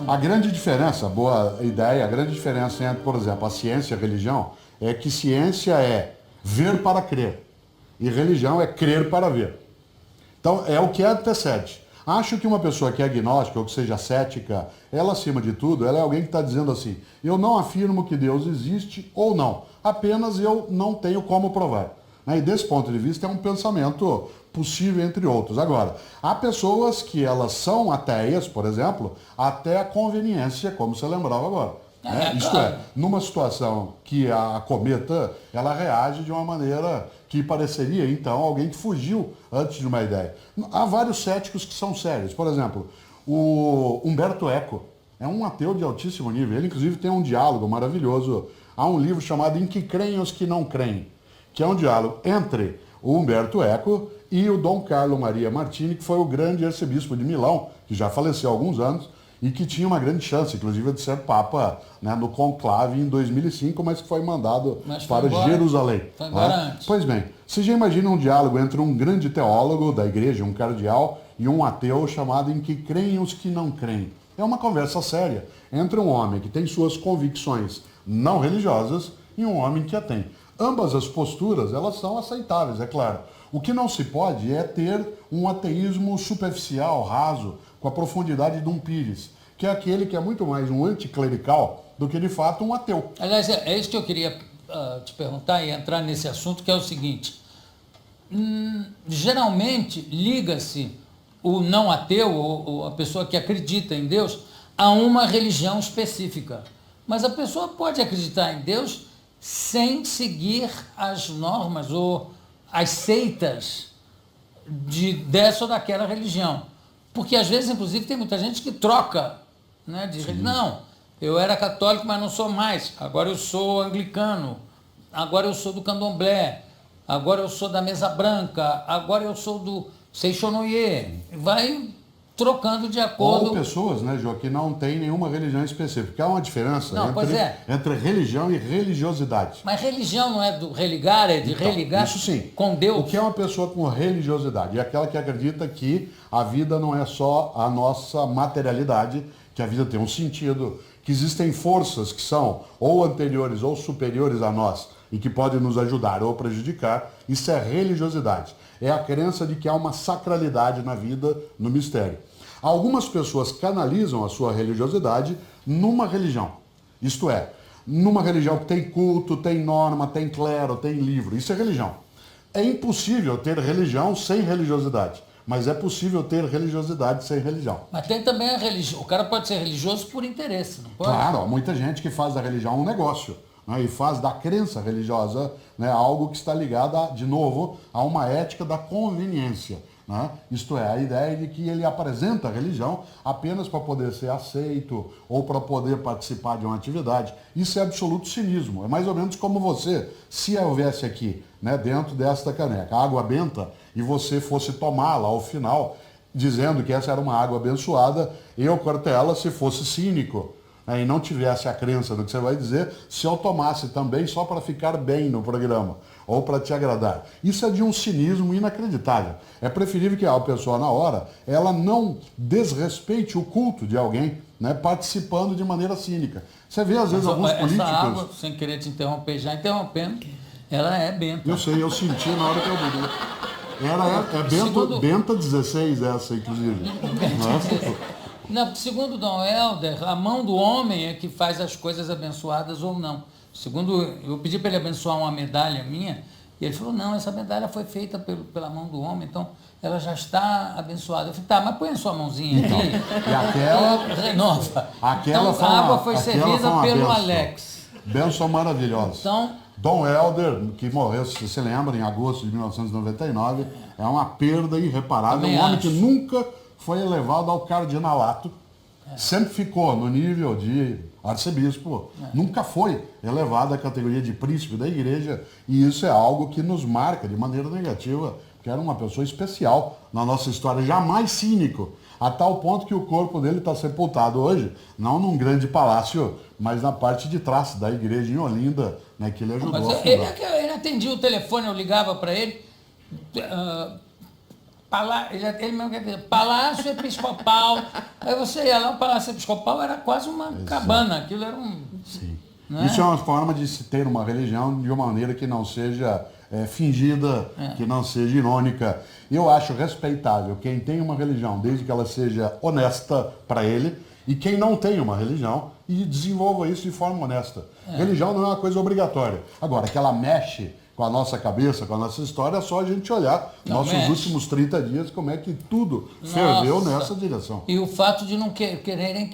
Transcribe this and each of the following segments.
A grande diferença, boa ideia, a grande diferença entre, por exemplo, a ciência e a religião é que ciência é ver para crer e religião é crer para ver. Então, é o que antecede. Acho que uma pessoa que é agnóstica ou que seja cética, ela, acima de tudo, ela é alguém que está dizendo assim, eu não afirmo que Deus existe ou não, apenas eu não tenho como provar. E desse ponto de vista é um pensamento possível, entre outros. Agora, há pessoas que elas são ateias, por exemplo, até a conveniência, como você lembrava agora. Isto é, numa situação que a cometa, ela reage de uma maneira que pareceria, então, alguém que fugiu antes de uma ideia. Há vários céticos que são sérios. Por exemplo, o Humberto Eco é um ateu de altíssimo nível. Ele, inclusive, tem um diálogo maravilhoso. Há um livro chamado Em que creem os que não creem, que é um diálogo entre o Humberto Eco e o Dom Carlo Maria Martini, que foi o grande arcebispo de Milão, que já faleceu há alguns anos, e que tinha uma grande chance, inclusive, de ser Papa, né, no conclave em 2005, mas que foi mandado para Jerusalém. Foi embora antes. Pois bem, você já imagina um diálogo entre um grande teólogo da igreja, um cardeal, e um ateu chamado Em que creem os que não creem. É uma conversa séria entre um homem que tem suas convicções não religiosas e um homem que a tem. Ambas as posturas, elas são aceitáveis, é claro. O que não se pode é ter um ateísmo superficial, raso, com a profundidade de um Pires, que é aquele que é muito mais um anticlerical do que, de fato, um ateu. Aliás, é isso que eu queria te perguntar e entrar nesse assunto, que é o seguinte. Geralmente, liga-se o não ateu, ou a pessoa que acredita em Deus, a uma religião específica. Mas a pessoa pode acreditar em Deus sem seguir as normas ou as seitas dessa ou daquela religião. Porque, às vezes, inclusive, tem muita gente que troca, né, de religião. Não, eu era católico, mas não sou mais. Agora eu sou anglicano. Agora eu sou do candomblé. Agora eu sou da mesa branca. Agora eu sou do Seixonoye. Vai trocando de acordo... Ou pessoas, né, João, que não têm nenhuma religião específica. Há uma diferença entre religião e religiosidade. Mas religião não é do religar, é de então, religar isso sim. Com Deus. O que é uma pessoa com religiosidade? É aquela que acredita que a vida não é só a nossa materialidade, que a vida tem um sentido, que existem forças que são ou anteriores ou superiores a nós e que podem nos ajudar ou prejudicar. Isso é religiosidade. É a crença de que há uma sacralidade na vida, no mistério. Algumas pessoas canalizam a sua religiosidade numa religião. Isto é, numa religião que tem culto, tem norma, tem clero, tem livro. Isso é religião. É impossível ter religião sem religiosidade. Mas é possível ter religiosidade sem religião. Mas tem também a religião. O cara pode ser religioso por interesse, não pode? Claro, há muita gente que faz da religião um negócio. Né, e faz da crença religiosa, né, algo que está ligado, de novo, a uma ética da conveniência. Né? Isto é, a ideia de que ele apresenta a religião apenas para poder ser aceito ou para poder participar de uma atividade. Isso é absoluto cinismo. É mais ou menos como você, se houvesse aqui, né, dentro desta caneca, água benta, e você fosse tomá-la ao final, dizendo que essa era uma água abençoada, eu, Cortella, se fosse cínico, e não tivesse a crença do que você vai dizer, se eu tomasse também só para ficar bem no programa, ou para te agradar. Isso é de um cinismo inacreditável. É preferível que a pessoa, na hora, ela não desrespeite o culto de alguém, né, participando de maneira cínica. Você vê, às vezes, alguns políticos... Essa água, sem querer te interromper, já interrompendo, ela é benta. Eu sei, eu senti na hora que eu bebi. Benta 16 essa, inclusive. Não, segundo Dom Helder, a mão do homem é que faz as coisas abençoadas ou não. Segundo, eu pedi para ele abençoar uma medalha minha, e ele falou, não, essa medalha foi feita pela mão do homem, então ela já está abençoada. Eu falei, tá, mas põe a sua mãozinha aqui. E aquela... renova. Então, a água foi servida pelo Alex. Bênção maravilhosa. Então, Dom Helder, que morreu, se você lembra, em agosto de 1999, é uma perda irreparável. Um homem que nunca foi elevado ao cardinalato, sempre ficou no nível de arcebispo, nunca foi elevado à categoria de príncipe da igreja, e isso é algo que nos marca de maneira negativa, porque era uma pessoa especial na nossa história, jamais cínico, a tal ponto que o corpo dele está sepultado hoje, não num grande palácio, mas na parte de trás da igreja em Olinda, né, que ele ajudou a fundar. Ele atendia o telefone, eu ligava para ele, ele mesmo quer dizer, Palácio Episcopal. Aí você ia lá, o Palácio Episcopal era quase uma cabana, aquilo era um... Sim. Isso é uma forma de se ter uma religião de uma maneira que não seja fingida, que não seja irônica. Eu acho respeitável quem tem uma religião, desde que ela seja honesta para ele, e quem não tem uma religião e desenvolva isso de forma honesta. Religião não é uma coisa obrigatória. Agora, que ela mexe com a nossa cabeça, com a nossa história, é só a gente olhar nossos últimos 30 dias, como é que tudo ferveu nessa direção. E o fato de não quererem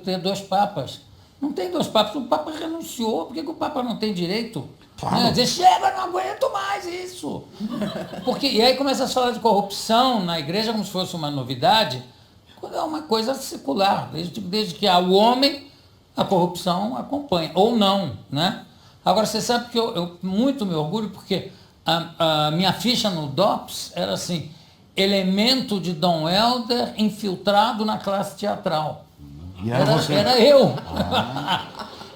ter 2 papas. Não tem 2 papas, o Papa renunciou, por que o Papa não tem direito? Claro. Dizer, chega, não aguento mais isso. E aí começa a falar de corrupção na igreja como se fosse uma novidade, quando é uma coisa secular. Desde que há o homem, a corrupção acompanha, ou não, né? Agora, você sabe que eu muito me orgulho, porque a minha ficha no DOPS era assim, elemento de Dom Helder infiltrado na classe teatral. E era você. Era eu.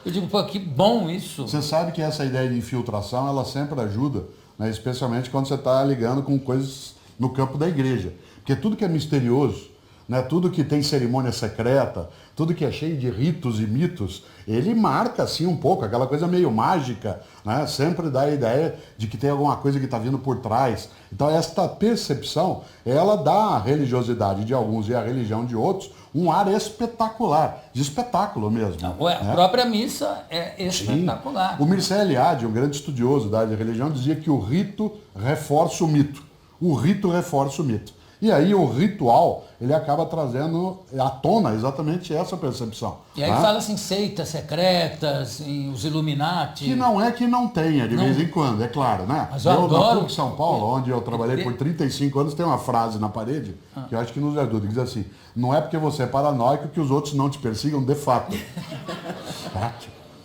Eu digo, pô, que bom isso. Você sabe que essa ideia de infiltração, ela sempre ajuda, né? Especialmente quando você está ligando com coisas no campo da igreja. Porque tudo que é misterioso, né? Tudo que tem cerimônia secreta, tudo que é cheio de ritos e mitos, ele marca assim um pouco, aquela coisa meio mágica, né? Sempre dá a ideia de que tem alguma coisa que está vindo por trás. Então esta percepção, ela dá à religiosidade de alguns e à religião de outros um ar espetacular, de espetáculo mesmo. A própria missa é espetacular. Sim. O Mircea Eliade, um grande estudioso da área de religião, dizia que o rito reforça o mito. O rito reforça o mito. E aí o ritual, ele acaba trazendo à tona exatamente essa percepção. E aí fala assim, seitas secretas, os Illuminati. Que não é que não tenha, de vez em quando, é claro, né? Mas eu adoro. Na PUC São Paulo, onde eu trabalhei por 35 anos, tem uma frase na parede, que eu acho que nos ajuda, que diz assim, não é porque você é paranoico que os outros não te persigam de fato.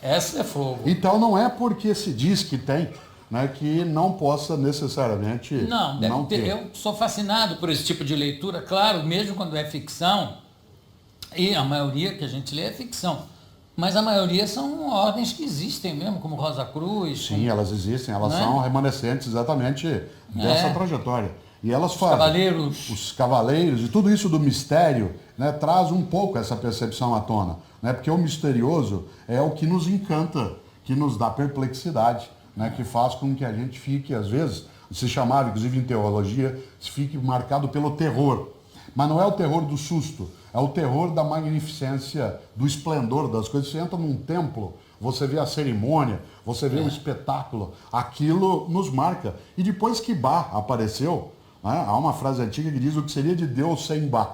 Essa é fogo. Então não é porque se diz que tem, né, que não possa necessariamente não ter. Eu sou fascinado por esse tipo de leitura, claro, mesmo quando é ficção, e a maioria que a gente lê é ficção, mas a maioria são ordens que existem mesmo, como Rosa Cruz. Sim, elas existem, elas são remanescentes exatamente dessa trajetória. E elas fazem. Os cavaleiros, e tudo isso do mistério, né, traz um pouco essa percepção à tona. Né, porque o misterioso é o que nos encanta, que nos dá perplexidade. Né, que faz com que a gente fique, às vezes, se chamava, inclusive em teologia, se fique marcado pelo terror. Mas não é o terror do susto, é o terror da magnificência, do esplendor das coisas. Você entra num templo, você vê a cerimônia, você vê o espetáculo, aquilo nos marca. E depois que Bach apareceu, né, há uma frase antiga que diz o que seria de Deus sem Bach.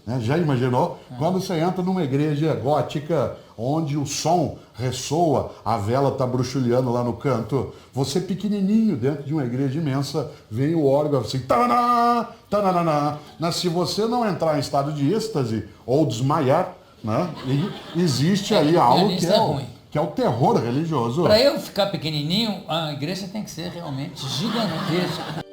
Né? Já imaginou? Quando você entra numa igreja gótica, onde o som ressoa, a vela está bruxuleando lá no canto, você pequenininho dentro de uma igreja imensa, vem o órgão assim, taraná, taraná. Se você não entrar em estado de êxtase ou desmaiar, né, existe aí algo que é o terror religioso. Para eu ficar pequenininho, a igreja tem que ser realmente gigantesca.